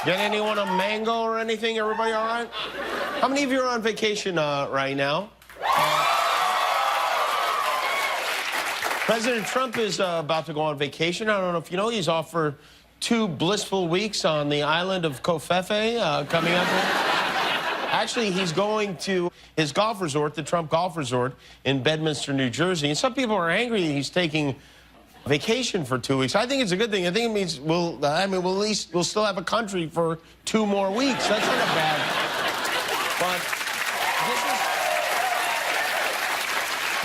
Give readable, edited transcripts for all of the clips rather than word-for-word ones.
Get anyone a mango or anything? Everybody all right? How many of you are on vacation right now? President Trump is about to go on vacation. I don't know if you know, he's off for 2 blissful weeks on the island of Kofefe coming up. Actually, he's going to his golf resort, the Trump Golf Resort in Bedminster, New Jersey. And some people are angry that he's taking vacation for 2 weeks. I think it's a good thing. I think it means we'll at least still have a country for 2 more weeks. That's not a bad. But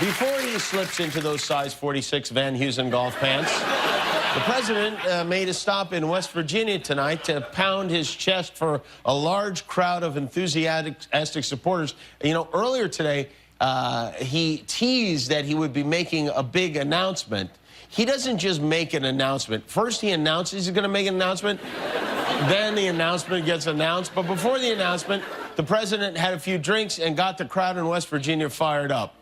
this is before he slips into those size 46 Van Heusen golf pants. The president made a stop in West Virginia tonight to pound his chest for a large crowd of enthusiastic supporters. You know, earlier today, he teased that he would be making a big announcement. He doesn't just make an announcement. First, he announces he's going to make an announcement. Then the announcement gets announced. But before the announcement, the president had a few drinks and got the crowd in West Virginia fired up.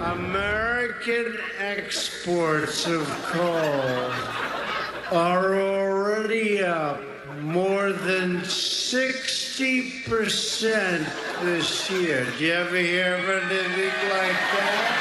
American exports of coal are already up more than 60% this year. Do you ever hear of anything like that?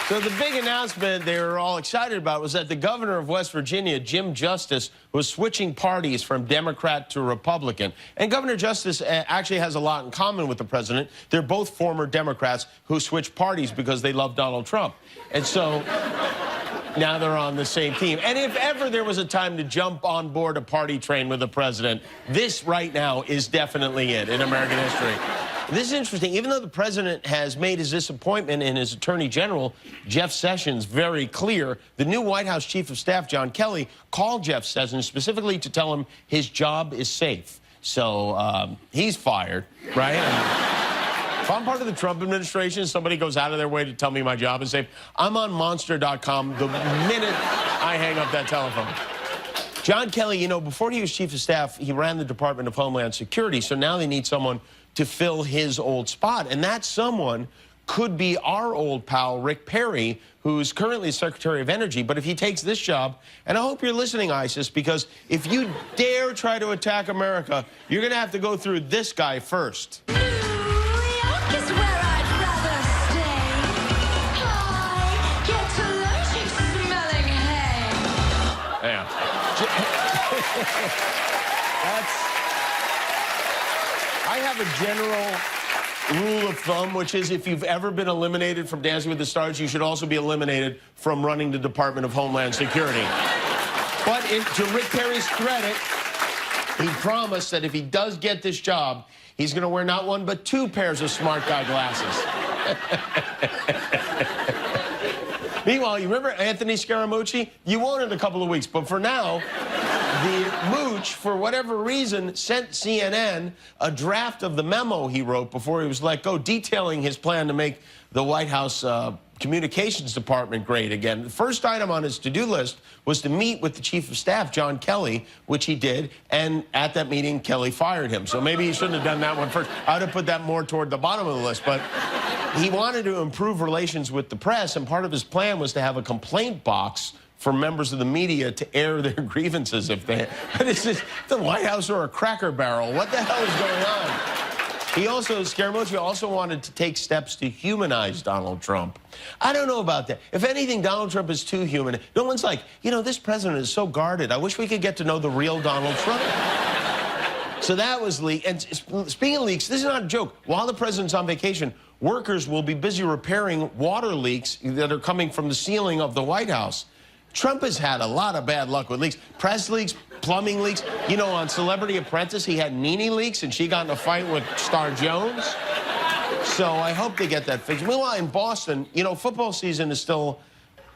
So the big announcement they were all excited about was that the governor of West Virginia, Jim Justice, was switching parties from Democrat to Republican. And Governor Justice actually has a lot in common with the president. They're both former Democrats who switched parties because they love Donald Trump. And so now they're on the same team. And if ever there was a time to jump on board a party train with the president, this right now is definitely it in American history. This is interesting. Even though the president has made his disappointment in his attorney general, Jeff Sessions, very clear, the new White House chief of staff, John Kelly, called Jeff Sessions specifically to tell him his job is safe. So he's fired, right? If I'm part of the Trump administration, somebody goes out of their way to tell me my job is safe, I'm on Monster.com the minute I hang up that telephone. John Kelly, you know, before he was chief of staff, he ran the Department of Homeland Security. So now they need someone to fill his old spot. And that someone could be our old pal, Rick Perry, who's currently Secretary of Energy. But if he takes this job, and I hope you're listening, ISIS, because if you dare try to attack America, you're going to have to go through this guy first. New York is where I'd rather stay. I get allergic smelling hay. Yeah. I have a general rule of thumb, which is if you've ever been eliminated from Dancing with the Stars, you should also be eliminated from running the Department of Homeland Security. But to Rick Perry's credit, he promised that if he does get this job, he's going to wear not 1 but 2 pairs of smart guy glasses. Meanwhile, you remember Anthony Scaramucci? You won't in a couple of weeks, but for now, the mooch, for whatever reason, sent CNN a draft of the memo he wrote before he was let go, detailing his plan to make the White House communications department great again. The first item on his to-do list was to meet with the chief of staff, John Kelly, which he did, and at that meeting, Kelly fired him. So maybe he shouldn't have done that one first. I would have put that more toward the bottom of the list, but he wanted to improve relations with the press, and part of his plan was to have a complaint box for members of the media to air their grievances if they... This is the White House or a Cracker Barrel. What the hell is going on? Scaramucci also wanted to take steps to humanize Donald Trump. I don't know about that. If anything, Donald Trump is too human. No one's like, you know, this president is so guarded. I wish we could get to know the real Donald Trump. So that was leaked. And speaking of leaks, this is not a joke. While the president's on vacation, workers will be busy repairing water leaks that are coming from the ceiling of the White House. Trump has had a lot of bad luck with leaks. Press leaks, plumbing leaks. You know, on Celebrity Apprentice, he had Nene leaks, and she got in a fight with Star Jones. So I hope they get that fixed. Meanwhile, in Boston, you know, football season is still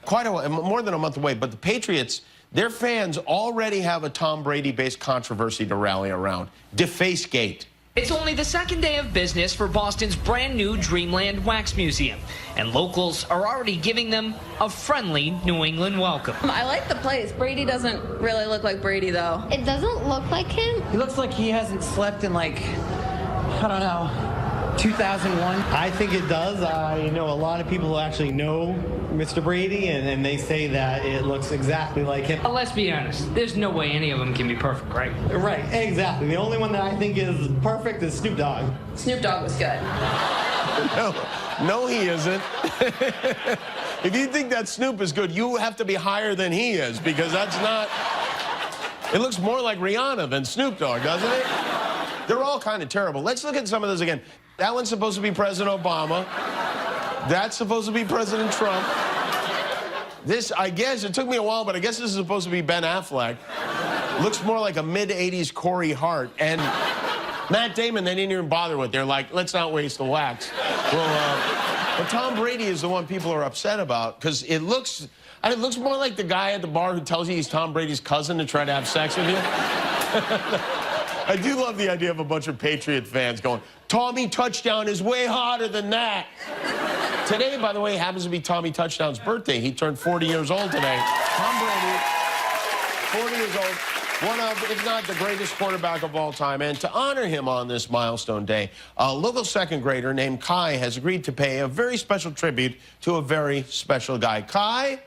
quite a while, more than a month away. But the Patriots, their fans already have a Tom Brady-based controversy to rally around. Defacegate. It's only the second day of business for Boston's brand new Dreamland Wax Museum, and locals are already giving them a friendly New England welcome. I like the place. Brady doesn't really look like Brady, though. It doesn't look like him. He looks like he hasn't slept in, like, I don't know, 2001. I think it does. I know a lot of people who actually know Mr. Brady, and they say that it looks exactly like him. Let's be honest, there's no way any of them can be perfect, right? Right, exactly. The only one that I think is perfect is Snoop Dogg. Snoop Dogg was good. No, he isn't. If you think that Snoop is good, you have to be higher than he is, because that's not... It looks more like Rihanna than Snoop Dogg, doesn't it? They're all kind of terrible. Let's look at some of those again. That one's supposed to be President Obama. That's supposed to be President Trump. This, I guess, it took me a while, but I guess this is supposed to be Ben Affleck. Looks more like a mid-'80s Corey Hart. And Matt Damon, they didn't even bother with. They're like, let's not waste the wax. Well, but Tom Brady is the one people are upset about, because it looks more like the guy at the bar who tells you he's Tom Brady's cousin to try to have sex with you. I do love the idea of a bunch of Patriot fans going, Tommy Touchdown is way hotter than that. Today, by the way, happens to be Tommy Touchdown's birthday. He turned 40 years old today. Tom Brady, 40 years old. One of, if not the greatest quarterback of all time. And to honor him on this milestone day, a local second grader named Kai has agreed to pay a very special tribute to a very special guy. Kai?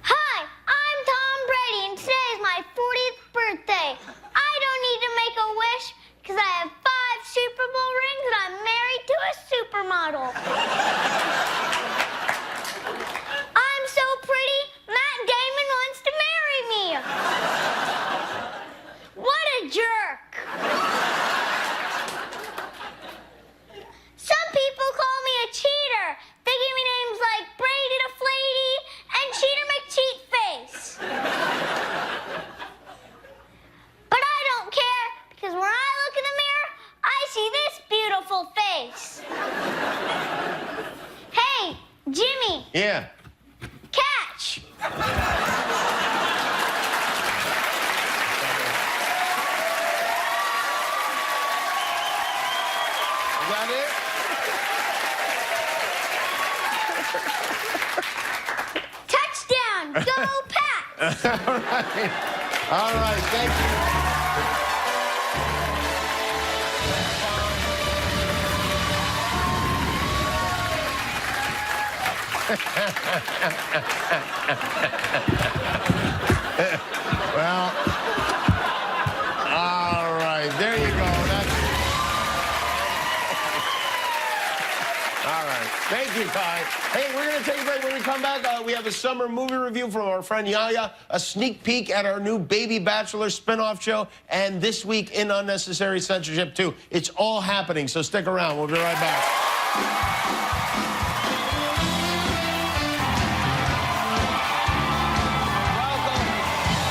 Hi, I'm Tom Brady, and today is my 40th birthday. I don't need to make a wish because I have 5 Super Bowl rings and I'm married to a supermodel. I'm so pretty, Matt Damon wants to marry me. What a jerk. Some people call me a cheater. They give me names like Brady the Flady and Cheater McCheatface. But I don't care, because when I look in the mirror, I see this beautiful face. Hey, Jimmy. Yeah. Catch. Is that it? Touchdown. Go Pats. All right. All right, thank you. Well, all right, there you go. That's... All right, thank you, Kai. Hey, we're going to take a break. When we come back, we have a summer movie review from our friend Yaya, a sneak peek at our new Baby Bachelor spinoff show, and This Week in Unnecessary Censorship, too. It's all happening, so stick around. We'll be right back.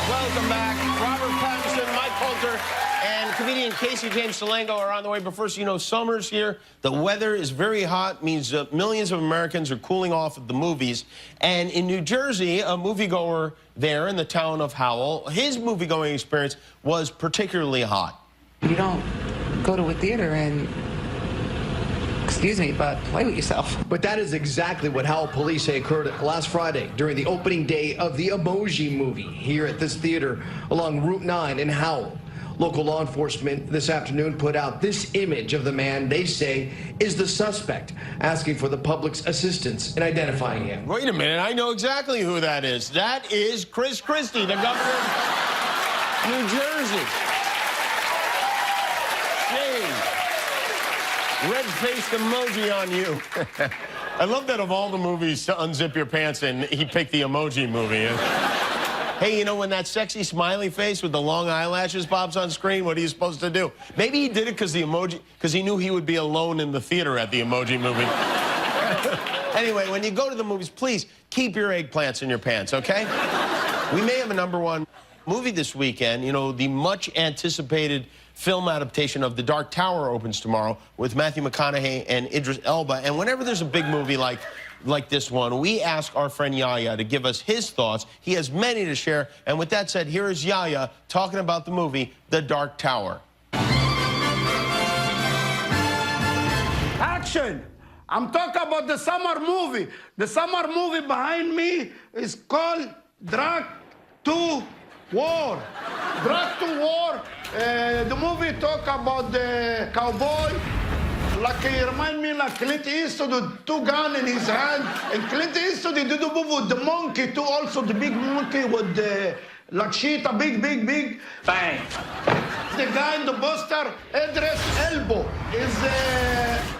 Welcome back. Robert Pattinson, Mike Coulter, and comedian Casey James Salengo are on the way. But first, you know, summer's here. The weather is very hot, means millions of Americans are cooling off at the movies. And in New Jersey, a moviegoer there in the town of Howell, his moviegoing experience was particularly hot. You don't go to a theater and, excuse me, but play with yourself. But that is exactly what Howell police say occurred last Friday during the opening day of the Emoji Movie here at this theater along Route 9 in Howell. Local law enforcement this afternoon put out this image of the man they say is the suspect, asking for the public's assistance in identifying him. Wait a minute, I know exactly who that is. That is Chris Christie, the governor of New Jersey. Red-faced emoji on you. I love that of all the movies to unzip your pants in, he picked the Emoji Movie. Hey, you know, when that sexy smiley face with the long eyelashes pops on screen, what are you supposed to do? Maybe he did it because he knew he would be alone in the theater at the Emoji Movie. Anyway, when you go to the movies, please keep your eggplants in your pants, okay? We may have a #1 movie this weekend. You know, the much-anticipated film adaptation of The Dark Tower opens tomorrow with Matthew McConaughey and Idris Elba. And whenever there's a big movie like this one, we ask our friend Yaya to give us his thoughts. He has many to share. And with that said, here is Yaya talking about the movie The Dark Tower. Action! I'm talking about the summer movie. The summer movie behind me is called Dark to war. Drag to war. The movie talk about the cowboy. Like he remind me like Clint Eastwood with 2 guns in his hand. And Clint Eastwood, he did a movie with the monkey too, also the big monkey with the like cheetah, big. Bang. The guy in the poster, Idris Elba,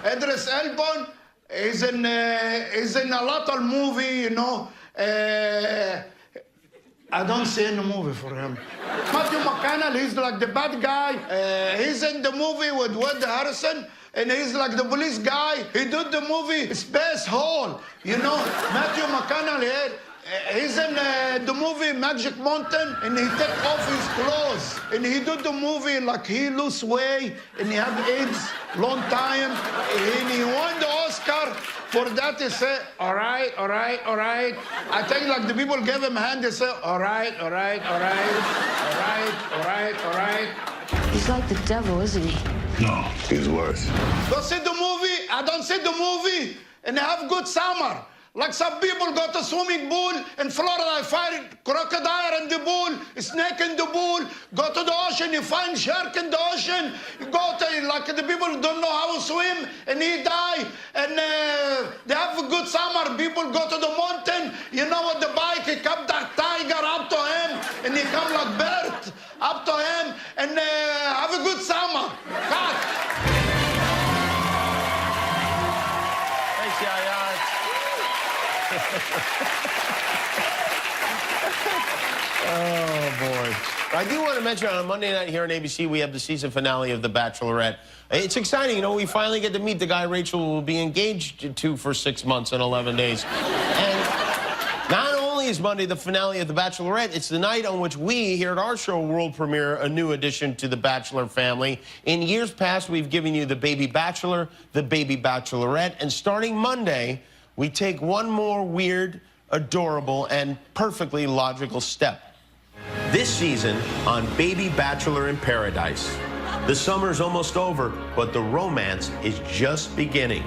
Idris Elba is in a lot of movie, you know. I don't see any movie for him. Matthew McConaughey, he's like the bad guy. He's in the movie with Woody Harrison, and he's like the police guy. He did the movie Space Hole, you know. Matthew McConaughey, he's in the movie Magic Mountain, and he take off his clothes. And he did the movie like he lose weight, and he have AIDS long time, and he won the Oscar. For that, he say, all right. I think like the people gave him a hand, they say, all right. He's like the devil, isn't he? No, he's worse. Don't see the movie. I don't see the movie. And have good summer. Like some people go to swimming pool in Florida, find crocodile in the pool, snake in the pool, go to the ocean, you find shark in the ocean, you go to, like the people don't know how to swim, and he die, and they have a good summer. People go to the mountain, you know, with the bike, he come that tiger up to him, and he come like bird up to him, and have a good summer. Cut. Thanks, Yaya. Oh, boy. I do want to mention on Monday night here on ABC, we have the season finale of The Bachelorette. It's exciting. You know, we finally get to meet the guy Rachel will be engaged to for 6 months and 11 days. And not only is Monday the finale of The Bachelorette, it's the night on which we, here at our show, world premiere a new addition to the Bachelor family. In years past, we've given you the Baby Bachelor, the Baby Bachelorette, and starting Monday, we take one more weird, adorable, and perfectly logical step. This season on Baby Bachelor in Paradise. The summer's almost over, but the romance is just beginning.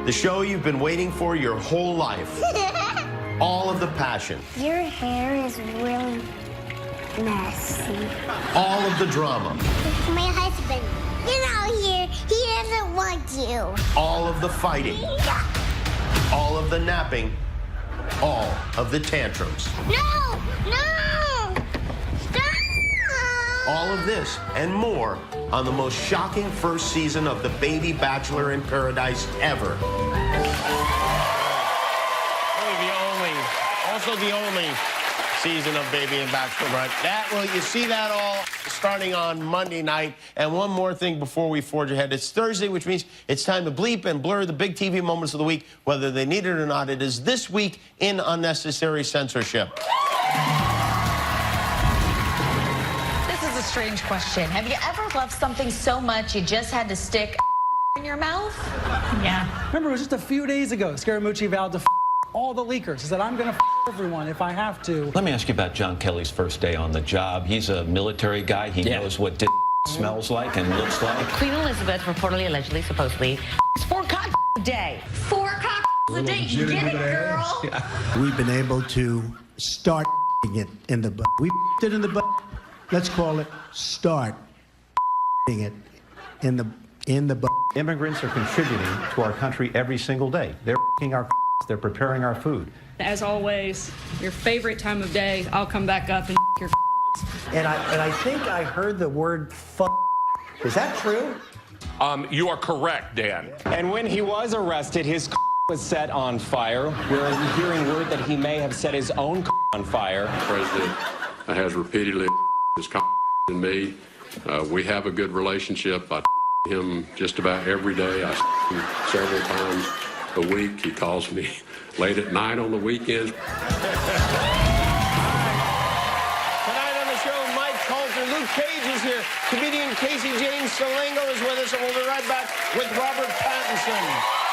The show you've been waiting for your whole life. All of the passion. Your hair is really messy. All of the drama. My husband, you're out here. He doesn't want you. All of the fighting. All of the napping. All of the tantrums. No! Stop! All of this and more on the most shocking first season of The Baby Bachelor in Paradise ever. Also the only season of Baby and Bachelorette. You see that all starting on Monday night. And one more thing before we forge ahead. It's Thursday, which means it's time to bleep and blur the big TV moments of the week, whether they need it or not. It is This Week in Unnecessary Censorship. This is a strange question. Have you ever loved something so much you just had to stick in your mouth? Yeah. Remember, it was just a few days ago, Scaramucci vowed to all the leakers. He said, I'm going to everyone if I have to. Let me ask you about John Kelly's first day on the job. He's a military guy. He knows what smells like and looks like. Queen Elizabeth reportedly, allegedly, supposedly, it's 4 cock a day. 4 cock a day. You get it, girl? Yeah. We've been able to start it in the butt. We it in the butt. Let's call it start it in the butt. Immigrants are contributing to our country every single day. They're our they're preparing our food. As always, your favorite time of day, I'll come back up and your And I think I heard the word fuck. Is that true? You are correct, Dan. And when he was arrested, his was set on fire. We're hearing word that he may have set his own on fire. The president has repeatedly his and me. We have a good relationship. I him just about every day. I him several times a week. He calls me late at night on the weekends. Tonight on the show, Mike Coulter, Luke Cage is here. Comedian Casey Jane Salengo is with us, and we'll be right back with Robert Pattinson.